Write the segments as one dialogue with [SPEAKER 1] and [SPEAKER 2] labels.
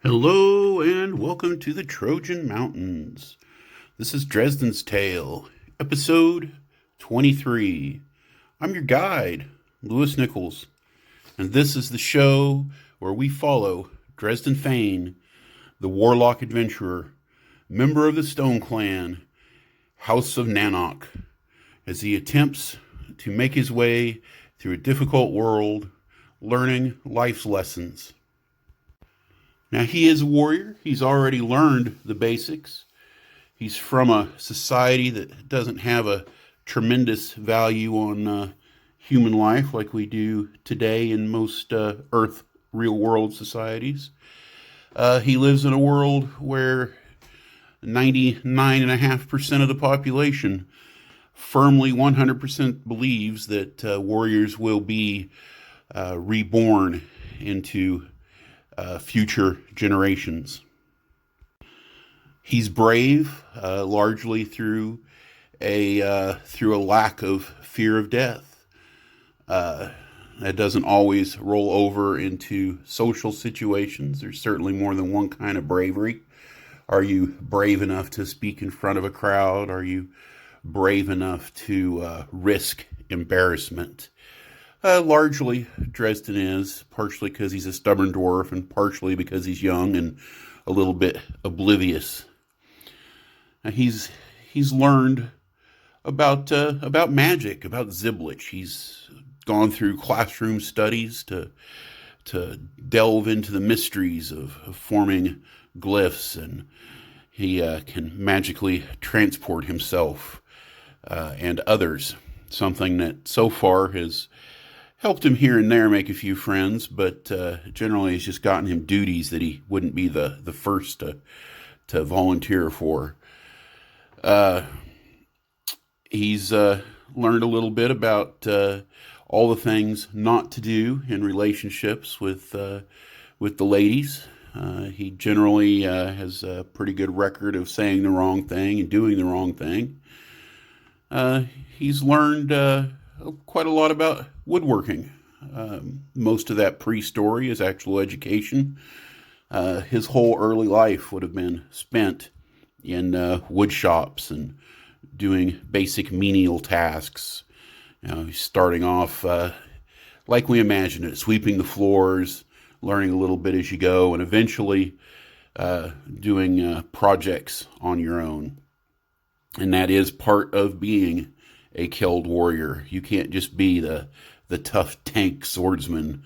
[SPEAKER 1] Hello and welcome to the Trojan Mountains. This is Dresden's Tale, episode 23. I'm your guide, Lewis Nichols, and this is the show where we follow Dresden Fane, the warlock adventurer, member of the Stone Clan, House of Nanok, as he attempts to make his way through a difficult world, learning life's lessons. Now, he is a warrior. He's already learned the basics. He's from a society that doesn't have a tremendous value on human life like we do today in most Earth real world societies. He lives in a world where 99.5% of the population firmly 100% believes that warriors will be reborn into future generations. He's brave, largely through a lack of fear of death. That doesn't always roll over into social situations. There's certainly more than one kind of bravery. Are you brave enough to speak in front of a crowd? Are you brave enough to risk embarrassment? Largely, Dresden is, partially because he's a stubborn dwarf and partially because he's young and a little bit oblivious. He's learned about magic, about Ziblich. He's gone through classroom studies to delve into the mysteries of forming glyphs, and he can magically transport himself and others, something that so far has helped him here and there make a few friends, but generally has just gotten him duties that he wouldn't be the first to volunteer for. He's learned a little bit about all the things not to do in relationships with the ladies. He generally has a pretty good record of saying the wrong thing and doing the wrong thing. He's learned quite a lot about woodworking. Most of that pre-story is actual education. His whole early life would have been spent in wood shops and doing basic menial tasks. He's starting off like we imagine it, sweeping the floors, learning a little bit as you go, and eventually doing projects on your own. And that is part of being a Keld warrior. You can't just be the tough tank swordsman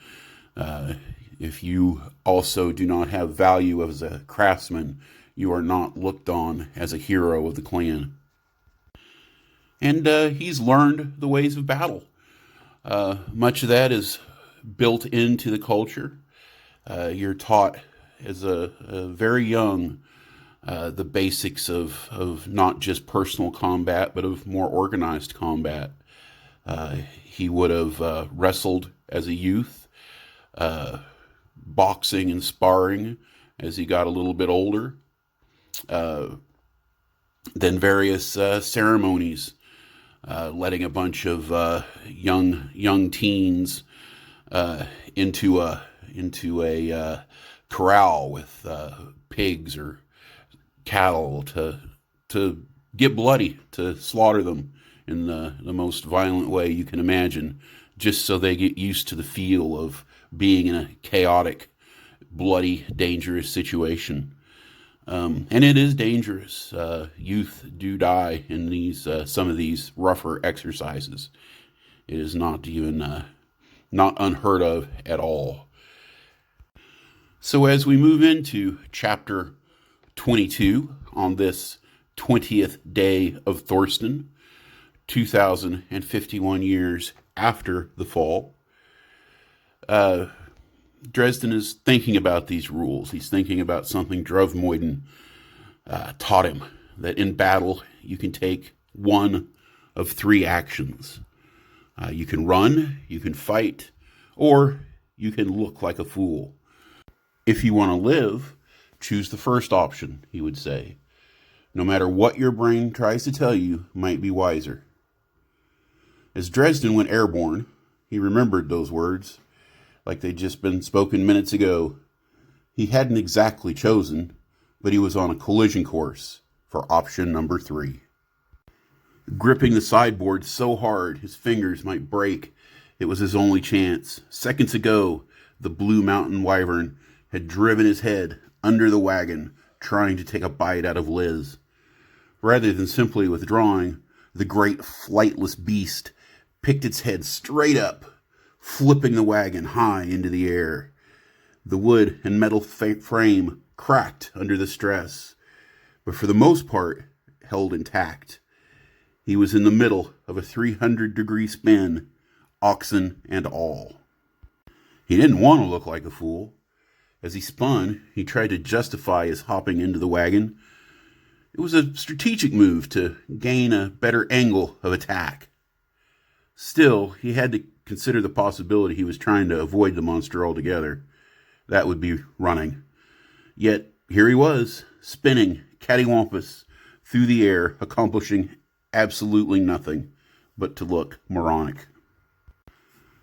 [SPEAKER 1] if you also do not have value as a craftsman. You are not looked on as a hero of the clan. And he's learned the ways of battle. Much of that is built into the culture. You're taught as a very young the basics of not just personal combat, but of more organized combat. He would have wrestled as a youth, boxing and sparring as he got a little bit older. Then various ceremonies, letting a bunch of young teens into a corral with pigs or cattle to get bloody, to slaughter them in the most violent way you can imagine, just so they get used to the feel of being in a chaotic, bloody, dangerous situation. And it is dangerous. Youth do die in these some of these rougher exercises. It is not even not unheard of at all. So as we move into chapter 22 on this 20th day of Thorsten, 2051 years after the fall, Dresden is thinking about these rules. He's thinking about something Druvmoiden taught him, that in battle you can take one of three actions. You can run, you can fight, or you can look like a fool. If you want to live, choose the first option, he would say. No matter what your brain tries to tell you, might be wiser. As Dresden went airborne, he remembered those words like they'd just been spoken minutes ago. He hadn't exactly chosen, but he was on a collision course for option number 3. Gripping the sideboard so hard his fingers might break, it was his only chance. Seconds ago, the Blue Mountain Wyvern had driven his head under the wagon, trying to take a bite out of Liz. Rather than simply withdrawing, the great flightless beast picked its head straight up, flipping the wagon high into the air. The wood and metal frame cracked under the stress, but for the most part held intact. He was in the middle of a 300-degree spin, oxen and all. He didn't want to look like a fool. As he spun, he tried to justify his hopping into the wagon. It was a strategic move to gain a better angle of attack. Still, he had to consider the possibility he was trying to avoid the monster altogether. That would be running. Yet, here he was, spinning cattywampus through the air, accomplishing absolutely nothing but to look moronic.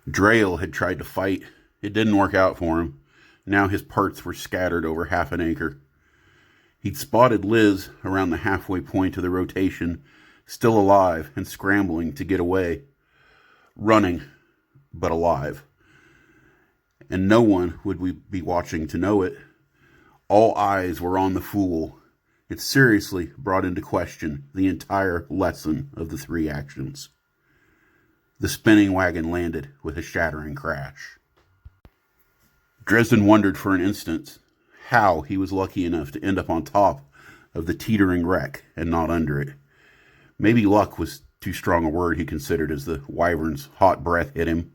[SPEAKER 1] Drail had tried to fight. It didn't work out for him. Now his parts were scattered over half an acre. He'd spotted Liz around the halfway point of the rotation, still alive and scrambling to get away. Running, but alive. And no one would be watching to know it. All eyes were on the fool. It seriously brought into question the entire lesson of the 3 actions. The spinning wagon landed with a shattering crash. Dresden wondered for an instant how he was lucky enough to end up on top of the teetering wreck and not under it. Maybe luck was too strong a word, he considered, as the wyvern's hot breath hit him.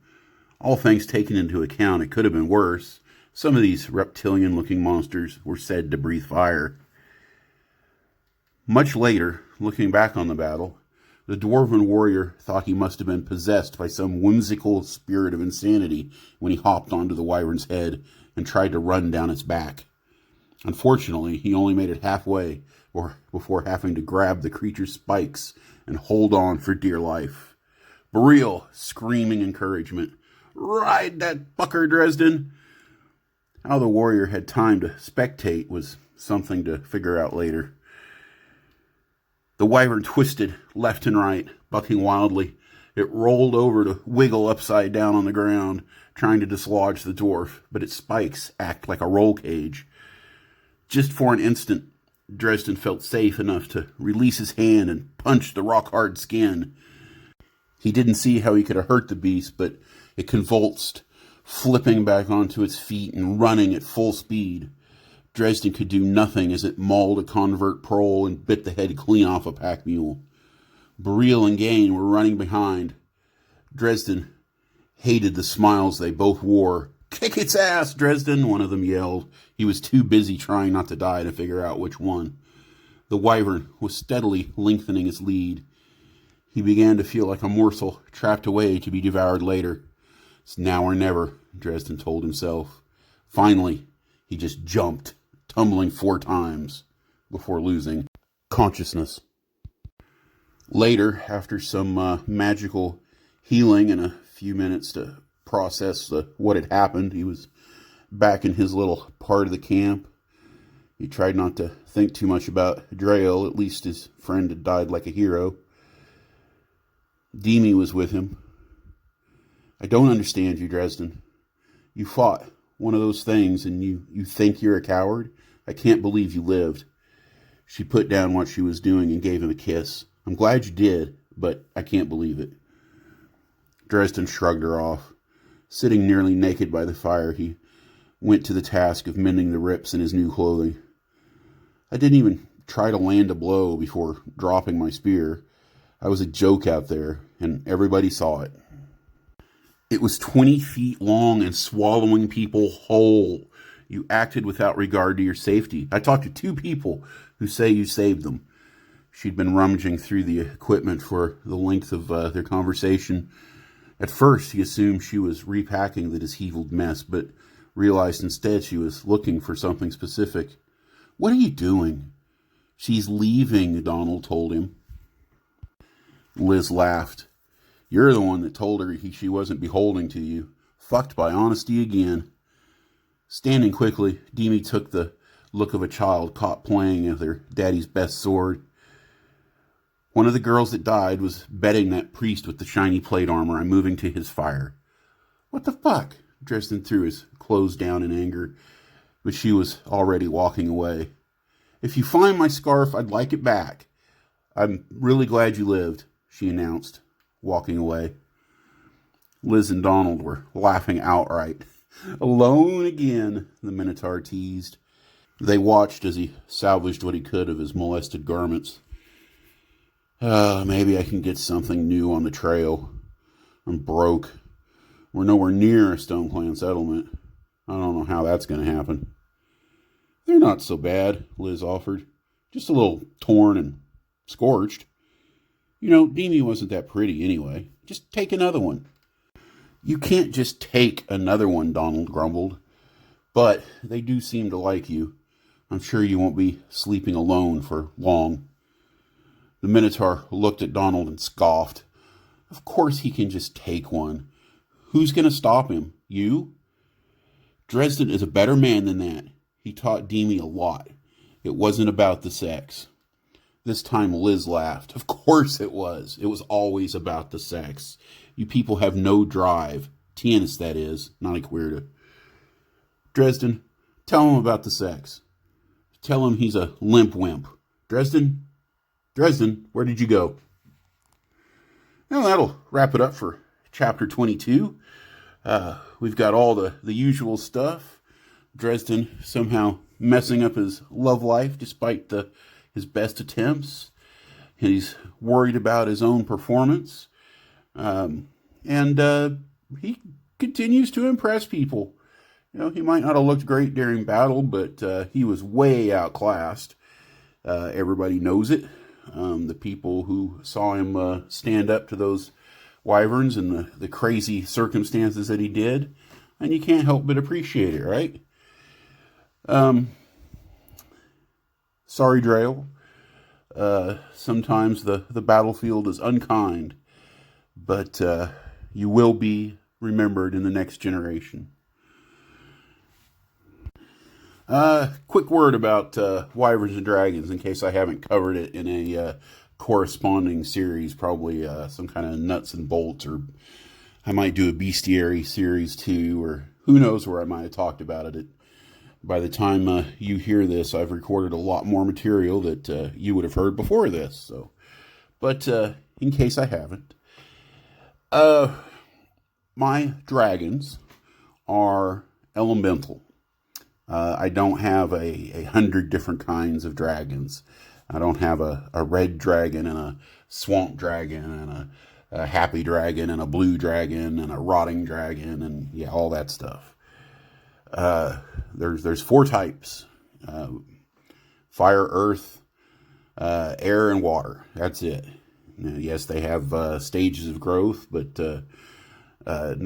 [SPEAKER 1] All things taken into account, it could have been worse. Some of these reptilian-looking monsters were said to breathe fire. Much later, looking back on the battle, the dwarven warrior thought he must have been possessed by some whimsical spirit of insanity when he hopped onto the wyvern's head and tried to run down its back. Unfortunately, he only made it halfway before having to grab the creature's spikes and hold on for dear life. Briel, screaming encouragement. "Ride that bucker, Dresden!" How the warrior had time to spectate was something to figure out later. The wyvern twisted left and right, bucking wildly. It rolled over to wiggle upside down on the ground, trying to dislodge the dwarf, but its spikes act like a roll cage. Just for an instant, Dresden felt safe enough to release his hand and punch the rock-hard skin. He didn't see how he could have hurt the beast, but it convulsed, flipping back onto its feet and running at full speed. Dresden could do nothing as it mauled a convert prole and bit the head clean off a pack mule. Briel and Gain were running behind. Dresden hated the smiles they both wore. "Kick its ass, Dresden," one of them yelled. He was too busy trying not to die to figure out which one. The wyvern was steadily lengthening its lead. He began to feel like a morsel trapped away to be devoured later. It's now or never, Dresden told himself. Finally, he just jumped, tumbling 4 times before losing consciousness. Later, after some magical healing and a few minutes to process what had happened, he was back in his little part of the camp. He tried not to think too much about Drail. At least his friend had died like a hero. Demi was with him. "I don't understand you, Dresden. You fought one of those things and you think you're a coward? I can't believe you lived." She put down what she was doing and gave him a kiss. "I'm glad you did, but I can't believe it." Dresden shrugged her off. Sitting nearly naked by the fire, he went to the task of mending the rips in his new clothing. "I didn't even try to land a blow before dropping my spear. I was a joke out there, and everybody saw it. It was 20 feet long and swallowing people whole. You acted without regard to your safety. I talked to 2 people who say you saved them." She'd been rummaging through the equipment for the length of their conversation. At first, he assumed she was repacking the disheveled mess, but realized instead she was looking for something specific. "What are you doing?" "She's leaving," Donald told him. Liz laughed. "You're the one that told her she wasn't beholden to you. Fucked by honesty again." Standing quickly, Demi took the look of a child caught playing with their daddy's best sword. One of the girls that died was betting that priest with the shiny plate armor I'm moving to his fire. What the fuck? Dresden threw his clothes down in anger, but she was already walking away. If you find my scarf, I'd like it back. I'm really glad you lived, she announced, walking away. Liz and Donald were laughing outright. Alone again, the Minotaur teased. They watched as he salvaged what he could of his molested garments. Maybe I can get something new on the trail. I'm broke. We're nowhere near a stone clan settlement. I don't know how that's going to happen. They're not so bad, Liz offered. Just a little torn and scorched. You know, Demi wasn't that pretty anyway. Just take another one. You can't just take another one, Donald grumbled. But they do seem to like you. I'm sure you won't be sleeping alone for long. The Minotaur looked at Donald and scoffed. Of course he can just take one. Who's going to stop him? You? Dresden is a better man than that. He taught Demi a lot. It wasn't about the sex. This time Liz laughed. Of course it was. It was always about the sex. You people have no drive. Tianus, that is, not a queerda. Dresden, tell him about the sex. Tell him he's a limp wimp. Dresden, where did you go? Well, that'll wrap it up for chapter 22. We've got all the usual stuff. Dresden somehow messing up his love life despite his best attempts. He's worried about his own performance. And he continues to impress people. You know, he might not have looked great during battle, but he was way outclassed. Everybody knows it. The people who saw him stand up to those wyverns and the crazy circumstances that he did. And you can't help but appreciate it, right? Sorry, Drail. Sometimes the battlefield is unkind, but you will be remembered in the next generation. Quick word about Wyverns and Dragons, in case I haven't covered it in a corresponding series, probably some kind of nuts and bolts, or I might do a bestiary series too, or who knows where I might have talked about it. By the time you hear this, I've recorded a lot more material that you would have heard before this. So, but in case I haven't, my dragons are elemental. I don't have a 100 different kinds of dragons. I don't have a red dragon and a swamp dragon and a happy dragon and a blue dragon and a rotting dragon and yeah, all that stuff. There's 4 types: fire, earth, air, and water. That's it. Now, yes, they have stages of growth, but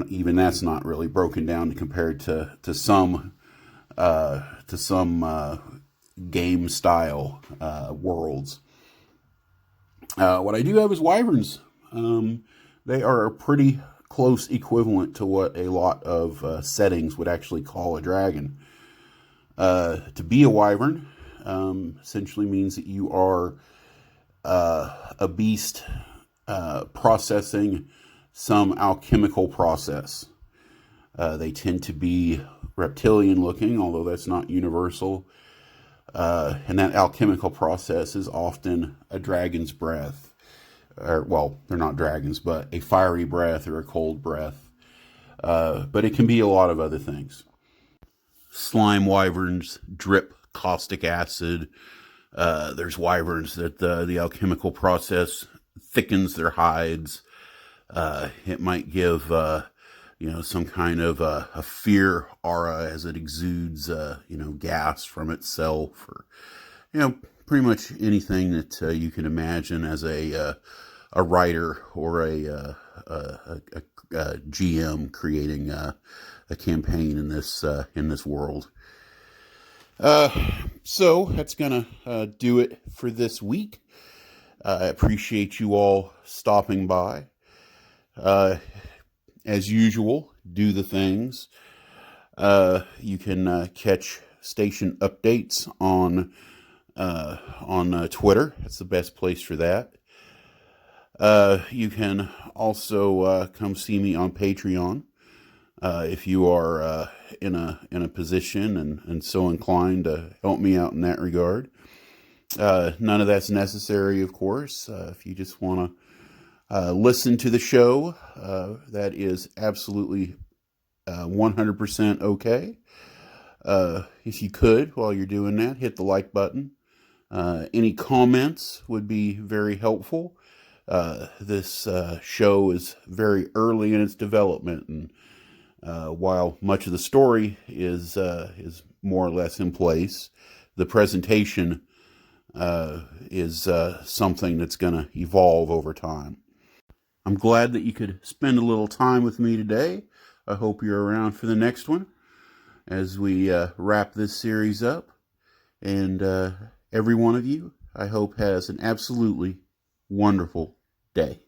[SPEAKER 1] even that's not really broken down compared to some game style worlds. What I do have is wyverns. They are a pretty close equivalent to what a lot of settings would actually call a dragon. To be a wyvern essentially means that you are a beast processing some alchemical process. They tend to be reptilian looking, although that's not universal. And that alchemical process is often a dragon's breath. Or, well, they're not dragons, but a fiery breath or a cold breath. But it can be a lot of other things. Slime wyverns drip caustic acid. There's wyverns that the alchemical process thickens their hides. It might give some kind of a fear aura as it exudes gas from itself, or pretty much anything that you can imagine as a writer or a GM creating a campaign in this world. So that's gonna do it for this week. I appreciate you all stopping by. As usual, do the things. You can catch station updates on Twitter. That's the best place for that. You can also come see me on Patreon if you are in a position and so inclined to help me out in that regard. None of that's necessary, of course. If you just want to listen to the show, that is absolutely 100% okay. If you could, while you're doing that, hit the like button. Any comments would be very helpful. This show is very early in its development, and while much of the story is more or less in place, the presentation is something that's going to evolve over time. I'm glad that you could spend a little time with me today. I hope you're around for the next one as we wrap this series up. And every one of you, I hope, has an absolutely wonderful day.